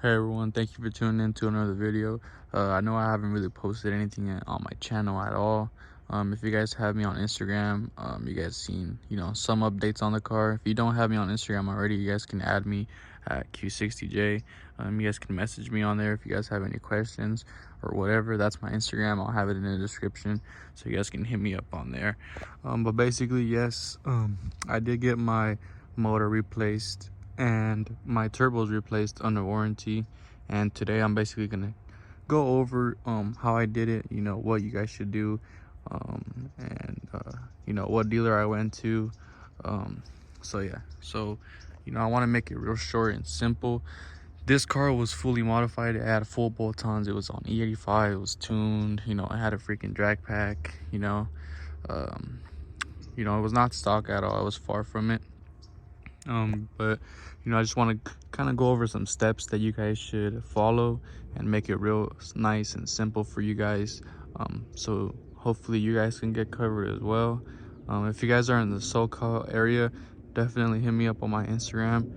Hey everyone, thank you for tuning in to another video. I know I haven't really posted anything on my channel at all. If you guys have me on Instagram, you guys seen, some updates on the car. If you don't have me on Instagram already, you guys can add me at Q60J. You guys can message me on there if you guys have any questions or whatever. That's my Instagram. I'll have it in the description so you guys can hit me up on there. But basically, yes, I did get my motor replaced and my turbos replaced under warranty, and today I'm basically gonna go over how I did it, what you guys should do, and what dealer I went to. So yeah, I want to make it real short and simple. This car was fully modified. It had full bolt-ons. It was on E85. It was tuned. It had a freaking drag pack. It was not stock at all. I was far from it. But I just want to kind of go over some steps that you guys should follow and make it real nice and simple for you guys, so hopefully you guys can get covered as well. If you guys are in the SoCal area, definitely hit me up on my Instagram.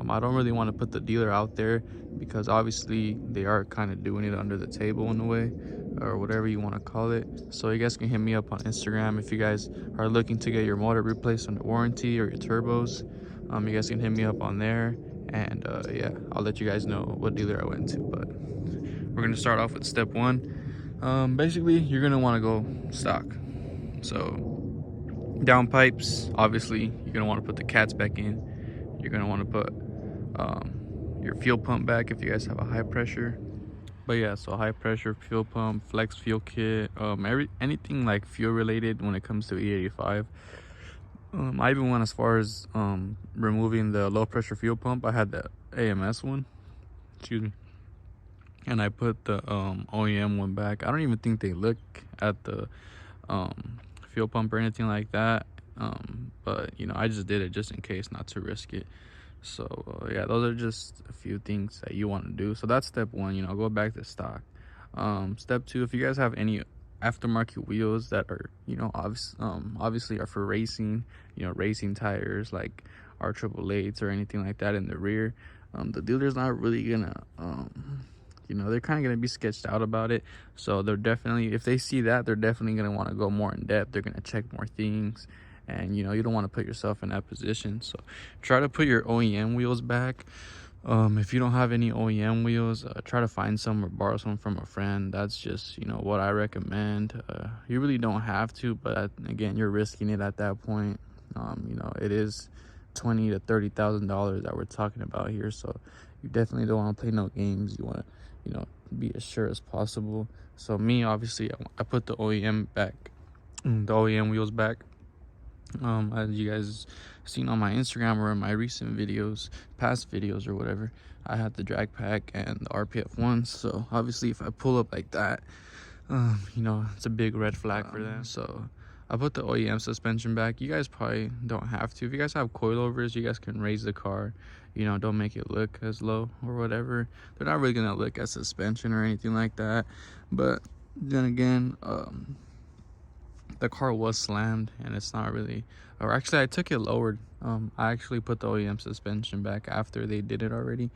I don't really want to put the dealer out there because obviously they are kind of doing it under the table in a way, or whatever you want to call it. So you guys can hit me up on Instagram if you guys are looking to get your motor replaced under warranty or your turbos. You guys can hit me up on there, and yeah, I'll let you guys know what dealer I went to. But we're gonna start off with step one. Basically, you're gonna want to go stock. So downpipes, obviously you're gonna want to put the cats back in. You're gonna want to put your fuel pump back if you guys have a high pressure. But yeah, so high pressure fuel pump, flex fuel kit, anything like fuel related when it comes to E85. I even went as far as removing the low pressure fuel pump. I had the AMS one, excuse me, and I put the OEM one back. I don't even think they look at the fuel pump or anything like that, but I just did it just in case, not to risk it. So yeah, those are just a few things that you want to do. So that's step one. Go back to stock. Step two, if you guys have any aftermarket wheels that are obviously are for racing, racing tires like R888s or anything like that in the rear, the dealer's not really gonna they're kind of gonna be sketched out about it. So they're definitely, if they see that, they're definitely gonna want to go more in depth. They're gonna check more things, and you don't want to put yourself in that position. So try to put your OEM wheels back. If you don't have any OEM wheels, try to find some or borrow some from a friend. That's just what I recommend. You really don't have to, but again, you're risking it at that point. It is $20,000 to $30,000 that we're talking about here, so you definitely don't want to play no games. You want to be as sure as possible. So me, obviously, I put the OEM back, the OEM wheels back. As you guys seen on my Instagram or in my recent videos, past videos or whatever, I had the drag pack and the RPF ones. So obviously if I pull up like that, it's a big red flag for them. So I put the OEM suspension back. You guys probably don't have to. If you guys have coilovers, you guys can raise the car, don't make it look as low or whatever. They're not really gonna look as suspension or anything like that. But then again, the car was slammed, and it's not really, or actually I took it lowered. I actually put the OEM suspension back after they did it already.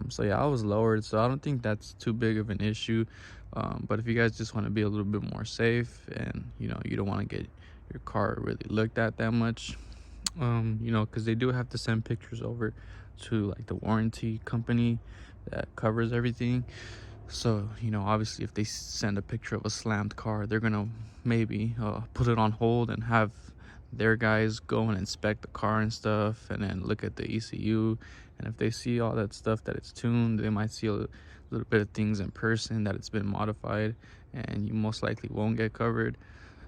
So yeah, I was lowered, so I don't think that's too big of an issue. But if you guys just want to be a little bit more safe, and you don't want to get your car really looked at that much, because they do have to send pictures over to like the warranty company that covers everything. So obviously if they send a picture of a slammed car, they're gonna maybe put it on hold and have their guys go and inspect the car and stuff, and then look at the ECU. And if they see all that stuff, that it's tuned, they might see a little bit of things in person that it's been modified, and you most likely won't get covered.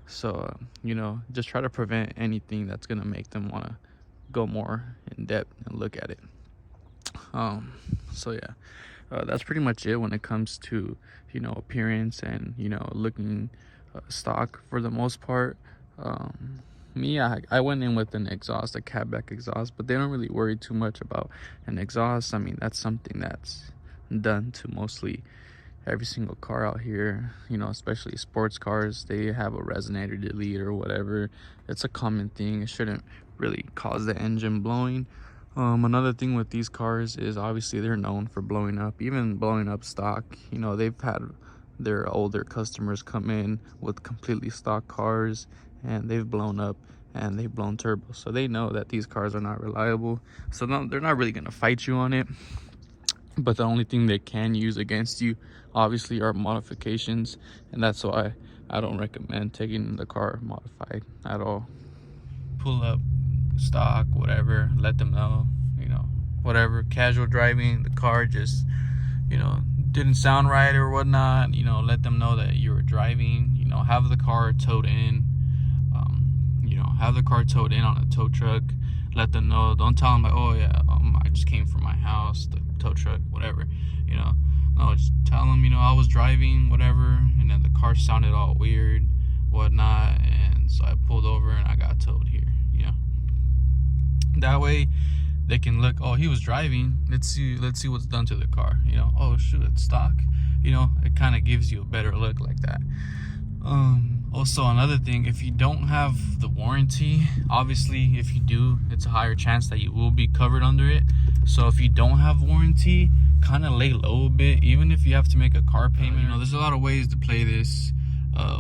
So just try to prevent anything that's gonna make them want to go more in depth and look at it. So yeah, that's pretty much it when it comes to appearance and looking stock for the most part. Me, I went in with an exhaust, a catback exhaust, but they don't really worry too much about an exhaust. I mean, that's something that's done to mostly every single car out here, especially sports cars. They have a resonator delete or whatever. It's a common thing. It shouldn't really cause the engine blowing. Another thing with these cars is obviously they're known for blowing up, even blowing up stock. You know, they've had their older customers come in with completely stock cars and they've blown up and they've blown turbo. So they know that these cars are not reliable. So no, they're not really gonna fight you on it. But the only thing they can use against you obviously are modifications, and that's why I don't recommend taking the car modified at all. Pull up stock, whatever, let them know, you know, whatever, casual driving, the car just, you know, didn't sound right or whatnot, you know, let them know that you were driving, you know, have the car towed in, you know, have the car towed in on a tow truck. Let them know, don't tell them like, oh yeah, I just came from my house, the tow truck, whatever, you know. No, just tell them, you know, I was driving, whatever, and then the car sounded all weird, whatnot, and so I pulled over and I got towed here, you know. That way they can look, oh, he was driving, let's see what's done to the car, you know. Oh shoot, it's stock, you know. It kind of gives you a better look like that. Also, another thing, if you don't have the warranty, obviously if you do, it's a higher chance that you will be covered under it. So if you don't have warranty, kind of lay low a bit, even if you have to make a car payment. You know, there's a lot of ways to play this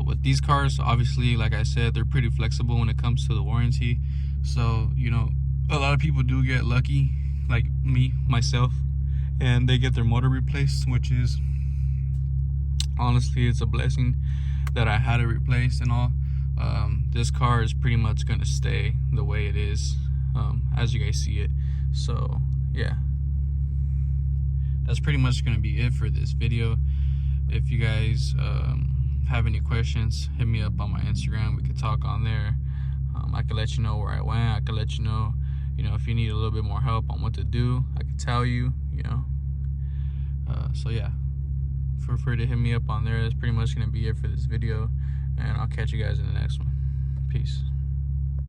with these cars. Obviously, like I said, they're pretty flexible when it comes to the warranty. So, you know, a lot of people do get lucky, like me, myself, and they get their motor replaced, which is, honestly, it's a blessing that I had it replaced and all. This car is pretty much gonna stay the way it is, as you guys see it. So yeah, that's pretty much gonna be it for this video. If you guys have any questions, hit me up on my Instagram. We could talk on there. I could let you know where I went. I could let you know, if you need a little bit more help on what to do, I could tell you, so yeah, feel free to hit me up on there. That's pretty much gonna be it for this video, and I'll catch you guys in the next one. Peace.